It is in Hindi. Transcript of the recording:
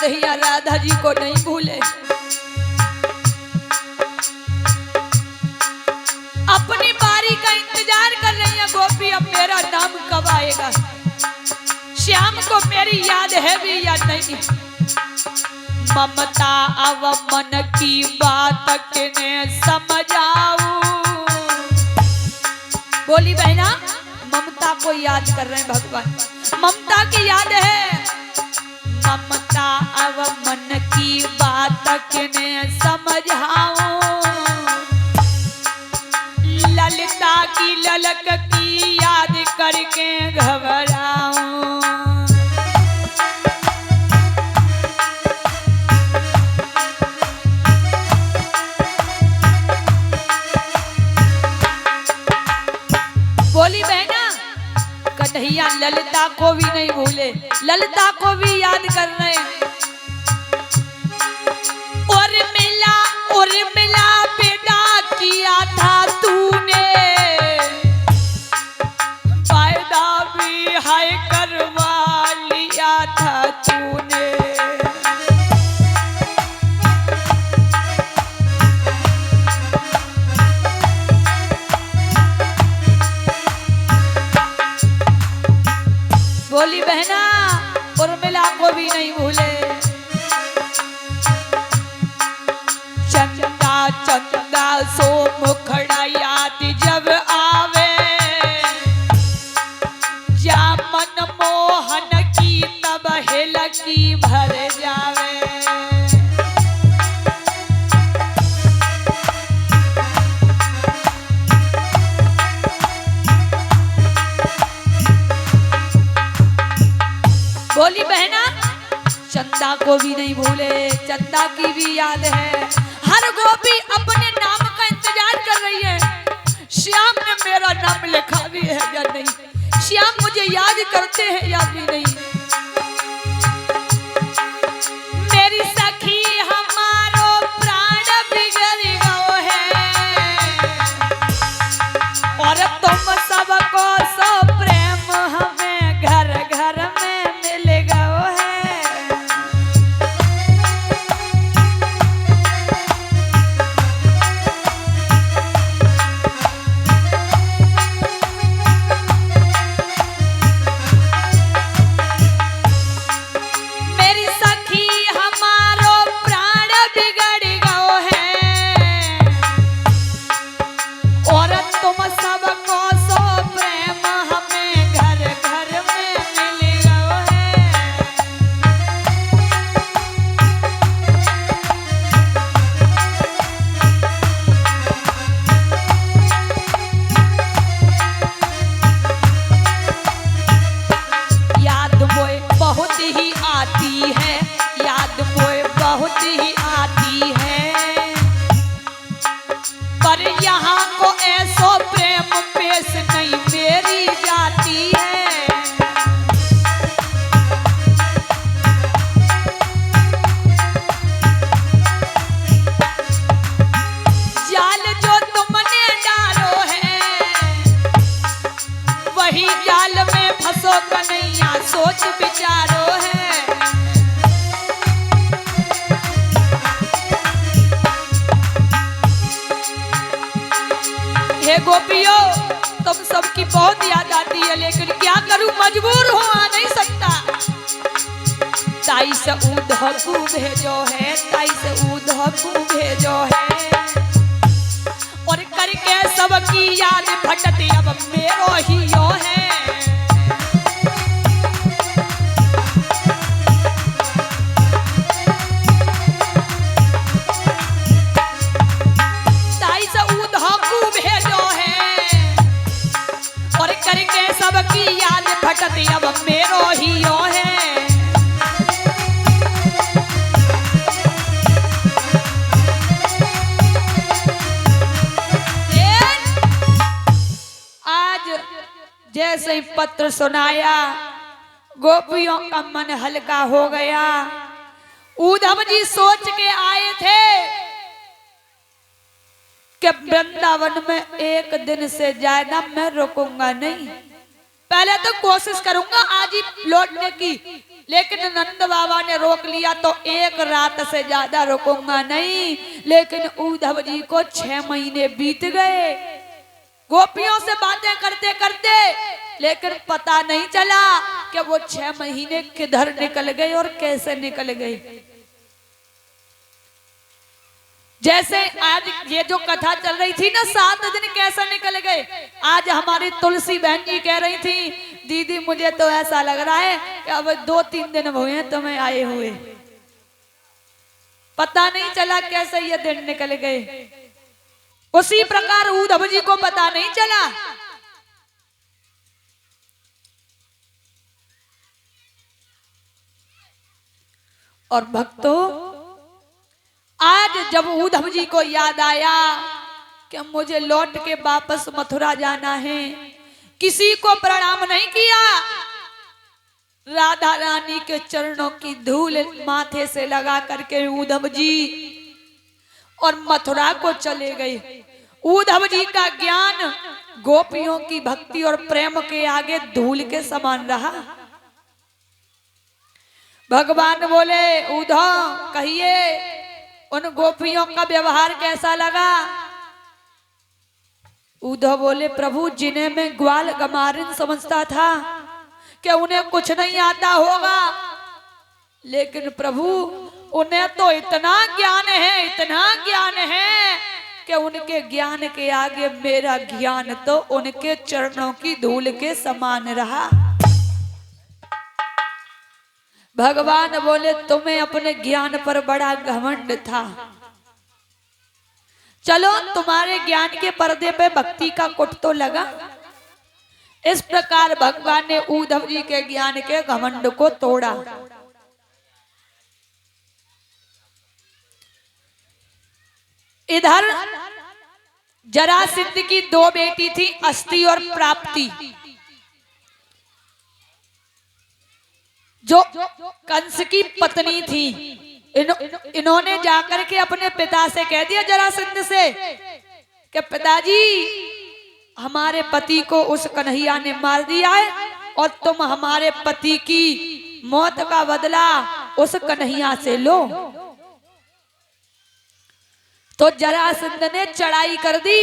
कन्हैया राधा जी को नहीं भूले। अपनी बारी का इंतजार कर रही है गोपी, अब मेरा नाम कब आएगा, श्याम को मेरी याद है भी या नहीं। ममता अब मन की बात किने समझाऊं। बोली बहना, ममता को याद कर रहे हैं भगवान, ममता की याद है। ममता अब मन की बात किने समझाऊं। ललिता की ललक की याद करके घबराऊं। बोली बहना, कन्हैया ललिता को भी नहीं भूले, ललिता को भी याद कर रहे हैं। और मिला बेटा किया था तूने, फायदा भी हाय करवा लिया था तूने। बोली बहना, उर्मिला को भी नहीं भूले। चंदा चंदा सो मुखड़ा याद जब आवे, जा मन मोहन की तब हिलकी भर जावे। बोली बहना, चंदा को भी नहीं भूले, चंदा की भी याद है। हर गोपी अपने नाम का इंतजार कर रही है, श्याम ने मेरा नाम लिखा भी है या नहीं, श्याम मुझे याद करते हैं या भी नहीं। मेरी सखी हमारो प्राण बिगड़ गयो है, और तुम सबको सो प्रेम हमें घर घर में मिल गयो है। मेरी सखी हमारो प्राण बिगड़ गयो है, और तुम सबको सो प्रेम हमें घर घर में मिल गयो है। याद मोए बहुत ही आती है, याद मोए बहुत ही आती है, पर यहाँ को ऐसो प्रेम पेश नहीं मेरी जाती है। जाल जो तुमने डालो है, वही जाल में फंसो कन्हैया सोच विचारो है। हे गोपियों, तुम सबकी बहुत याद आती है, लेकिन क्या करूं, मजबूर हूं, आ नहीं सकता। ताई से उधकू भेजो है, ताई से उधकू भेजो है, और करके सबकी याद फटती अब मेरो ही यो है। ताई से उधकू भेजो है, और करके सबकी याद फटती अब मेरो ही यो है। जैसे ही पत्र सुनाया, गोपियों का मन हल्का हो गया। उद्धव जी सोच के आए थे कि वृंदावन में एक दिन से ज्यादा मैं रुकूंगा नहीं, पहले तो कोशिश करूंगा आज ही लौटने की, लेकिन नंद बाबा ने रोक लिया, तो एक रात से ज्यादा रुकूंगा नहीं। लेकिन उद्धव जी को 6 महीने बीत गए गोपियों से बातें करते करते, लेकिन पता नहीं चला कि वो 6 महीने किधर निकल गए और कैसे निकल गए। जैसे आज ये जो कथा चल रही थी ना, 7 दिन कैसे निकल गए। आज हमारी तुलसी बहन जी कह रही थी, दीदी मुझे तो ऐसा लग रहा है कि अब 2-3 दिन हुए हैं तुम्हें आए हुए, पता नहीं चला कैसे ये दिन निकल गए। उसी प्रकार उद्धव जी को पता नहीं चला। और भक्तों, आज जब उद्धव जी को याद आया कि मुझे लौट के वापस मथुरा जाना है, किसी को प्रणाम नहीं किया, राधा रानी के चरणों की धूल माथे से लगा करके उद्धव जी और मथुरा को चले गए। उद्धव जी का ज्ञान गोपियों की भक्ति और प्रेम के आगे धूल के समान रहा। भगवान बोले, उद्धव कहिए उन गोपियों का व्यवहार कैसा लगा। उद्धव बोले, प्रभु जिन्हें मैं ग्वाल गमारिन समझता था कि उन्हें कुछ नहीं आता होगा, लेकिन प्रभु उन्हें तो इतना ज्ञान है, इतना ज्ञान है कि उनके ज्ञान के आगे मेरा ज्ञान तो उनके चरणों की धूल के समान रहा। भगवान बोले, तुम्हें अपने ज्ञान पर बड़ा घमंड था, चलो तुम्हारे ज्ञान के पर्दे पे भक्ति का कुट तो लगा। इस प्रकार भगवान ने उद्धव जी के ज्ञान के घमंड को तोड़ा। इधर जरासंध की 2 बेटी थी, अस्ति और प्राप्ति, जो कंस की पत्नी थी। इन्होंने जाकर के अपने पिता से कह दिया, जरासंध से, कि पिताजी हमारे पति को उस कन्हैया ने मार दिया है और तुम हमारे पति की मौत का बदला उस कन्हैया से लो। तो जरासंध ने चढ़ाई कर दी